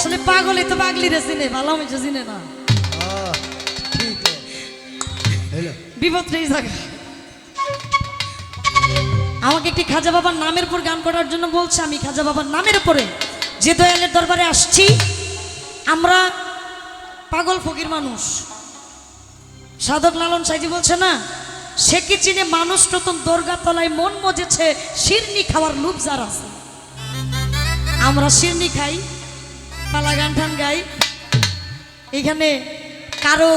আসলে পাগলে তো পাগলি রে চিনে, ভালো মিছে চিনে না। বিপদ নেই জায়গা। আমাকে একটি খাজা বাবার নামের উপর গান করার জন্য বলছে। আমি খাজা বাবার নামের উপরে যে দয়ালের দরবারে আসছি, আমরা পাগল ফকির মানুষ। সাধক লালন সাইজি বলছে না, সে কি চিনে মানুষ নতুন দরগা তলায় মন মজেছে, শিরনি খাওয়ার লোভ যার আছে। আমরা শিরনি খাই, পালা গান টান গাই। এখানে কারো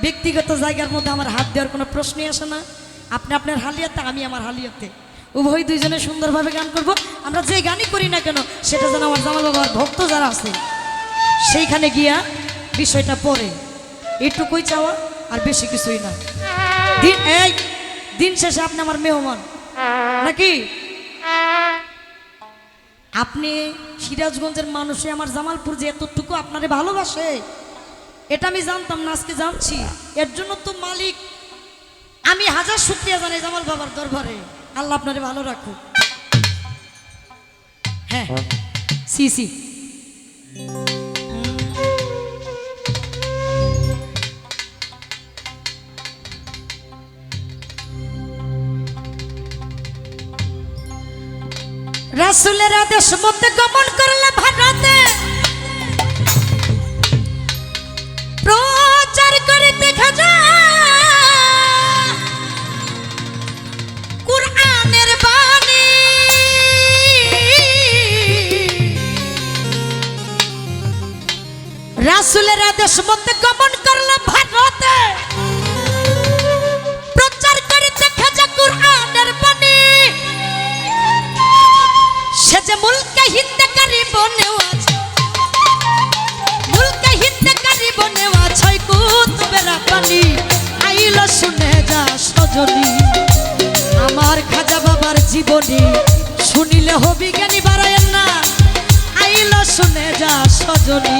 ব্যক্তিগত জায়গার মধ্যে আমার হাত দেওয়ার কোনো প্রশ্নই আসে না। আপনি আপনার হালিয়াতে, আমি আমার হালিয়াতে, উভয় দুইজনে সুন্দরভাবে গান করব। আমরা যে গানই করি না কেন সেটা যেন আমার জামাল বাবার ভক্ত যারা আছে সেইখানে গিয়া বিষয়টা পড়ে, এইটুকুই চাওয়া, আর বেশি কিছুই না। দিন শেষে আপনি আমার মেহমান নাকি? আপনি সিরাজগঞ্জের মানুষে আমার জামালপুর যে এতটুকু আপনারে ভালোবাসে এটা আমি জানতাম না, আজকে জানছি। এর জন্য তো মালিক আমি হাজার শুকরিয়া জানাই জামাল বাবার দরবারে। আল্লাহ আপনারে ভালো রাখুক। হ্যাঁ সি রাসূলের আদেশ মতে গমন করলে ভারতে, প্রচার করিতে খাজা কুরআনের বাণী। রাসূলের আদেশ মতে গমন করলে ভারতে, প্রচার করিতে খাজা কুরআনের বাণী। সে যে মুলকে হিন্দে করিব নেওয়াজ, মুলকে হিন্দে করিব নেওয়াজ, ছয় কুতুবের পানি আইল শুনে যা সজনী। আমার খাজা বাবার জীবনী শুনিলে হবি জ্ঞানী বাড়ায়েন না, আইল শুনে যা সজনী।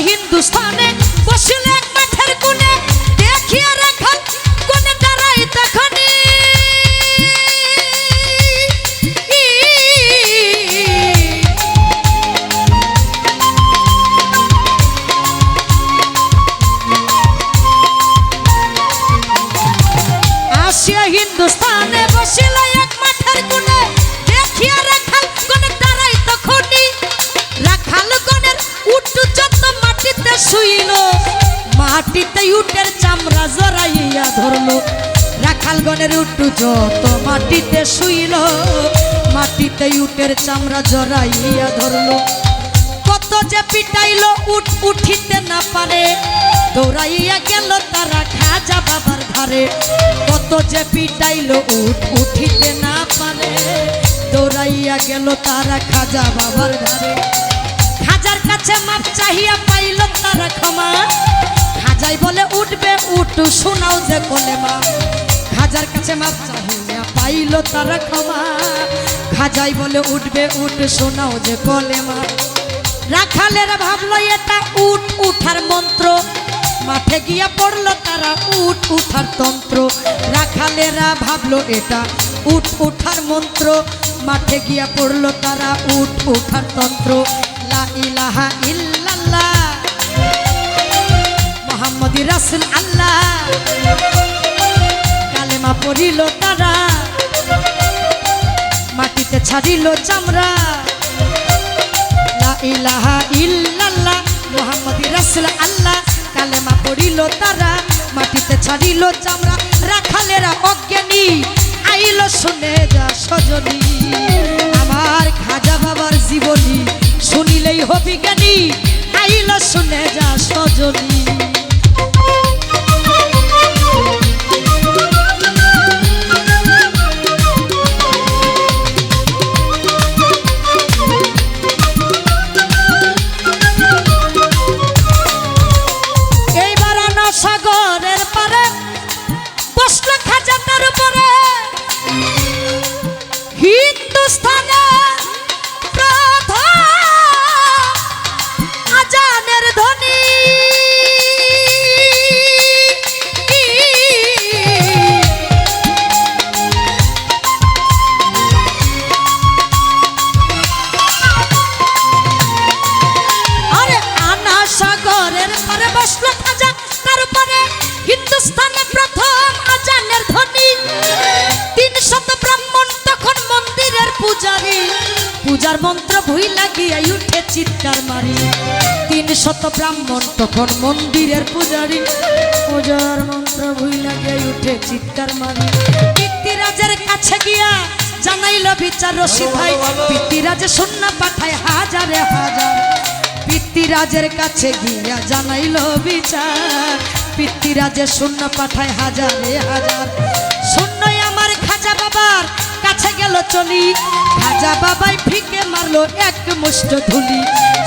হিন্দুস্তানে বসলে মাঠের কোণে, দেখিয়া রাখাল কোনে দাঁড়াই তখনই। আসিয়া হিন্দুস্তানে বসলে এক মাঠের কোণে, দেখিয়া রাখাল কোনে দাঁড়াই তখনই। রাখাল গণের উটু যত মাটিতে শুইল, মাটিতে উটের চামড়া জড়াইয়া ধরলো। রাখাল গণের উটু যত মাটিতে শুইল, মাটিতে উটের চামড়া জড়াইয়া ধরলো। কত যে পিটাইল উট উঠিতে না পারে, দৌড়াইয়া গেল তারা খাজা বাবার ধারে। কত যে পিটাইল উট উঠিতে না পারে, দৌড়াইয়া গেল তারা খাজা বাবার ধারে। খাজার কাছে মাপ চাহিয়া পাইল তারা ক্ষমা, খাজাই বলে উঠবে উঠ শোনাও যে কলেমা। খাজার কাছে মাপ চাহিয়া পাইল তারা ক্ষমা, খাজাই বলে উঠবে উঠ শোনাও যে কলেমা। রাখালেরা ভাবলো এটা উঠ উঠার মন্ত্র, মাঠে গিয়া পড়লো তারা উঠ উঠার তন্ত্র। রাখালেরা ভাবলো এটা উঠ উঠার মন্ত্র, মাঠে গিয়া পড়লো তারা উঠ উঠার তন্ত্র। লা ইলাহা ইল্লাল্লাহ মুহাম্মাদুর রাসূল আল্লাহ, কালেমা পড়িল তারা, মাটিতে ছাড়িল চামড়া। লা ইলাহা ইল্লাল্লাহ মুহাম্মাদুর রাসূল আল্লাহ, কালেমা পড়িল তারা, মাটিতে ছাড়িল চামড়া। রাখালেরা অজ্ঞানী আইল শুনে যা সজনী। আমার খাজা বাবার জীবনী শুনিলেই হবি জ্ঞানী, আইল শুনে যা সজনী। এইবার আনা সাগরের পারে বসল খাজা তার উপরে। হিন্দুস্তানে প্রধান পূজার মন্ত্র ভুই লাগিয়া উঠে চিৎকার মারি 300 ব্রাহ্মণ তখন মন্দিরের পূজারী পূজার মন্ত্র ভুই লাগিয়া উঠে চিৎকার মারি পিতৃরাজের কাছে গিয়া জানাইল বিচার রশিদ ভাই পিতৃরাজে শূন্য পাঠায় হাজারে হাজার পিতৃরাজের কাছে গিয়া জানাইল বিচার পিতৃরাজে শূন্য পাঠায় হাজারে হাজার শূন্যই আমার খাজা বাবার কাছে গেল চলি খাজা বাবাই ফিকে মারলো এক মুষ্ট ধুলি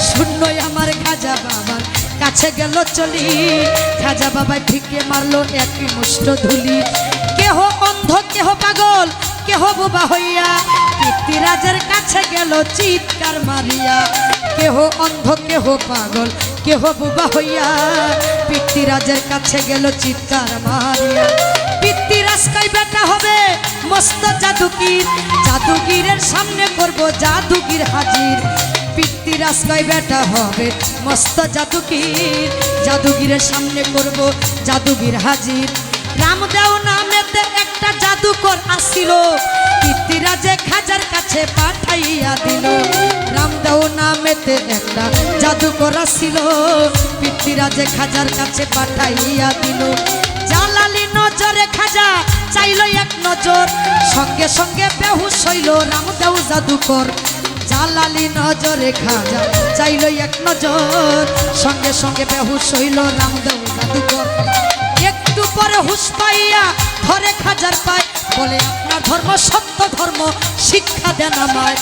শূন্যই আমার খাজা বাবার কাছে গেল চলি খাজা বাবাই ফিকে মারলো এক মুষ্ট ধুলি কেহ অন্ধ কেহ পাগল কেহ বোবা হইয়া পিতৃরাজের কাছে গেল চিৎকার মারিয়া কেহ অন্ধ কেহ পাগল কেহ বোবা হইয়া পিতৃরাজের কাছে গেল চিৎকার মারিয়া পিতৃরাজ কই বেটা হবে মস্ত জাদুগীর জাদুগীরের সামনে করব জাদুগীর হাজির পিতৃরাজ কই বেটা হবে মস্ত জাদুগীর জাদুগীরের সামনে করব জাদুগীর হাজির রামদেও নামেতে একটা জাদুকর আসিল পিতৃরাজে খাজার কাছে পাঠাইয়া দিল রামদেও নামেতে একটা জাদুকর আসিল পিতৃরাজে খাজার কাছে পাঠাইয়া দিল জালালি নজরে খাজা চাইল এক নজর সঙ্গে সঙ্গে বেহুশ হইল রামদেও জাদুকর জালালি নজরে খাজা চাইল এক নজর সঙ্গে সঙ্গে বেহুশ হইল রামদেও জাদুকর একটু পরে হুশ পাইয়া ধরে খাজার পায় বলে আপনার ধর্ম সত্য ধর্ম শিক্ষা দেন আমায়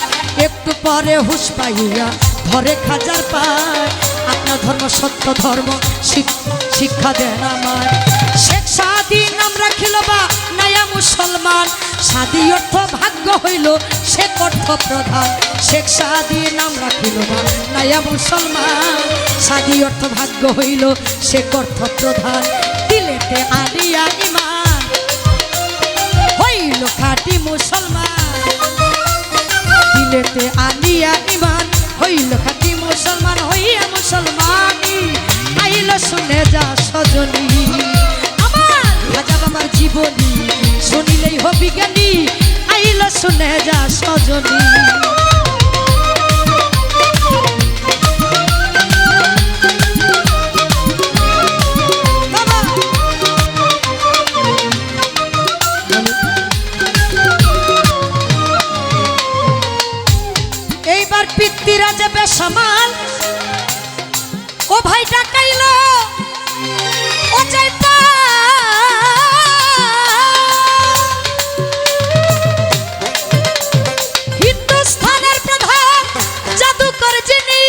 একটু পরে হুশ পাইয়া ধরে খাজার পায় আপনার ধর্ম সত্য ধর্ম শিক্ষা দেন আমায় শেখ সাদি নাম রাখিল বা নায়া মুসলমান সাদি অর্থ ভাগ্য হইল শেখ অর্থ প্রধান শেখ সাদি নাম রাখিল বা নায়া মুসলমান সাদি অর্থ ভাগ্য হইল শেখ অর্থ প্রধান দিলেতে আলিয়া ইমান হইল খাঁটি মুসলমান দিলেতে আলিয়া ইমান হইল খাঁটি মুসলমান হইয়া মুসলমানি আইল শুনে যা সজনী আমার খাজা বাবার জীবনী শুনিলেই হবি জ্ঞানী আইল শুনে যা সজনী এইবার পিতৃরাজে বেসামাল ও ভাই ডাকাইল ও যাইতা হিন্দুস্থানের প্রধান জাদুকর যিনি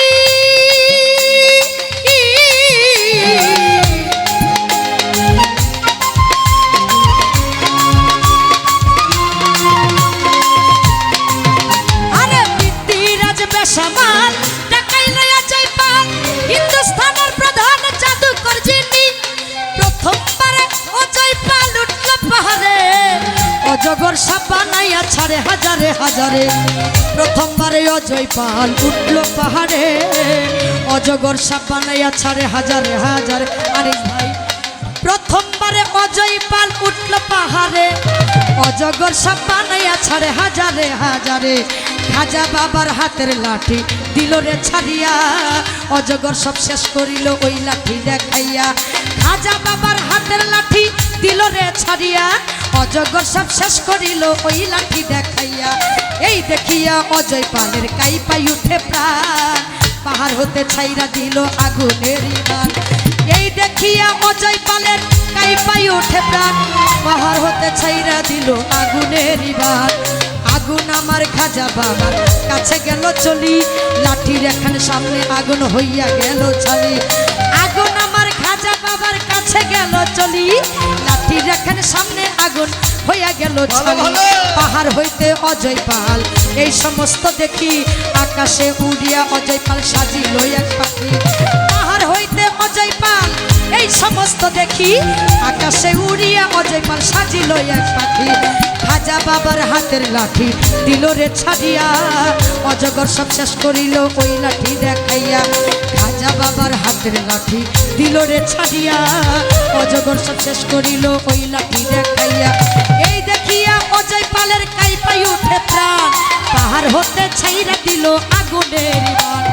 বেসামাল ডাকাইল জয়পাল হিন্দুস্থানের প্রধান জাদুকর যিনি প্রথমবারে অজয়পাল উঠল পাহাড়ে অজগর সাপ বানাইয়া ছাড়ে হাজারে হাজারে প্রথমবারে অজয়পাল উঠল পাহাড়ে অজগর সাপ বানাইয়া ছাড়ে হাজারে হাজারে আরে ভাই প্রথমবারে অজয়পাল উঠল পাহাড়ে অজগর সাপ বানাইয়া ছাড়ে হাজারে হাজারে খাজা বাবার হাতের লাঠি দিল রে ছাড়িয়া অজগর সব শেষ করিল ওই লাঠি দেখাইয়া খাজা বাবার হাতের লাঠি দিল রে ছাড়িয়া অজগর সব শেষ করিল ওই লাঠি দেখাইয়া এই দেখিয়া অজয়পালের কাইপাই উঠে প্রাণ পাহাড় হতে ছাইরা দিল আগুনের ইমান এই দেখিয়া অজয়পালের কাইপাই উঠে প্রাণ পাহাড় হতে ছাইরা দিল আগুনের ইমান আগুন আমার খাজা বাবার কাছে গেল চলি লাঠির এখান সামনে আগুন হইয়া গেল ছালি আগুন আমার খাজা বাবার কাছে গেল চলি লাঠির এখান সামনে আগুন হইয়া গেল ছালি পাহাড় হইতে অজয়পাল এই সমস্ত দেখি আকাশে উড়িয়া অজয়পাল সাজিল এক পাখি পাহাড় হইতে অজয়পাল এই সমস্ত দেখি আকাশে উড়িয়া অজয়পাল সাজিল এক পাখি খাজা বাবার হাতের লাঠি দিল রে ছাড়িয়া অজগর সব শেষ করিল ওই লাঠি দেখাইয়া খাজা বাবার হাতের লাঠি দিল রে ছাড়িয়া অজগর সব শেষ করিল ওই লাঠি দেখাইয়া এই দেখিয়া অজয় গোপালের কাইপাই উঠে প্রাণ, পাহাড় হতে ছাইরা দিল আগুনের বান।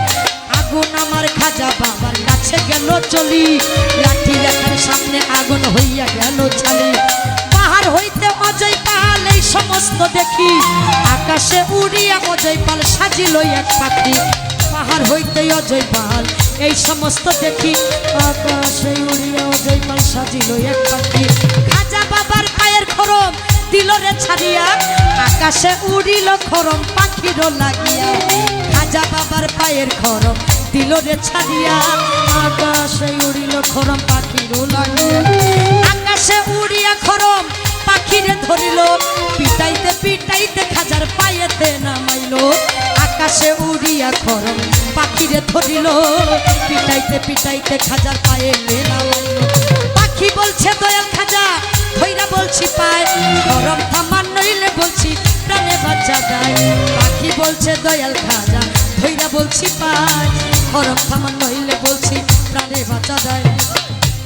আগুন আমার খাজা বাবার কাছে গেল চলি, লাঠি রেখার সামনে আগুন হইয়া গেল ছালি। পাহাড় হইতে অজয় পাল এই সমস্ত দেখি, আকাশে উড়িয়া অজয় পাল সাজিল এক পাখি। পাহাড় হইতে অজয় পাল এই সমস্ত দেখি, আকাশে উড়িয়া অজয় পাল সাজিল এক পাখি। খাজা বাবার পায়ের খরম দিল রে ছাড়িয়া, আকাশে উড়িল খরম পাখির লাগিয়া। খাজা বাবার পায়ের খরম দিল রে ছাড়িয়া, আকাশে উড়িল খরম পাখির লাগিয়া। আকাশে উড়িয়া খরম পাখিরে ধরিল, পিটাইতে পিটাইতে খাজার পায়েতে নামাইল। আকাশে উড়িয়া খরম পাখিরে ধরিল, পিটাইতে পিটাইতে খাজার পায়ে নামাইল। পাখি বলছে দয়াল খাজা ধইরা বলছি পায়, খরম থামান নইলে বলছি প্রাণে বাঁচা যায়। পাখি বলছে দয়াল খাজা ধইরা বলছি পায়, খরম থামান নইলে বলছি প্রাণে বাঁচা যায়।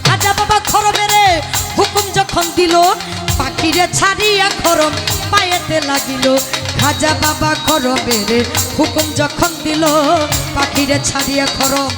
খাজা বাবা খরমেরে হুকুম যখন দিল, পাখিরে ছাড়িয়া খরম পায়েতে লাগিল। খাজা বাবা খরমেরে হুকুম যখন দিল, পাখিরে ছাড়িয়া খরম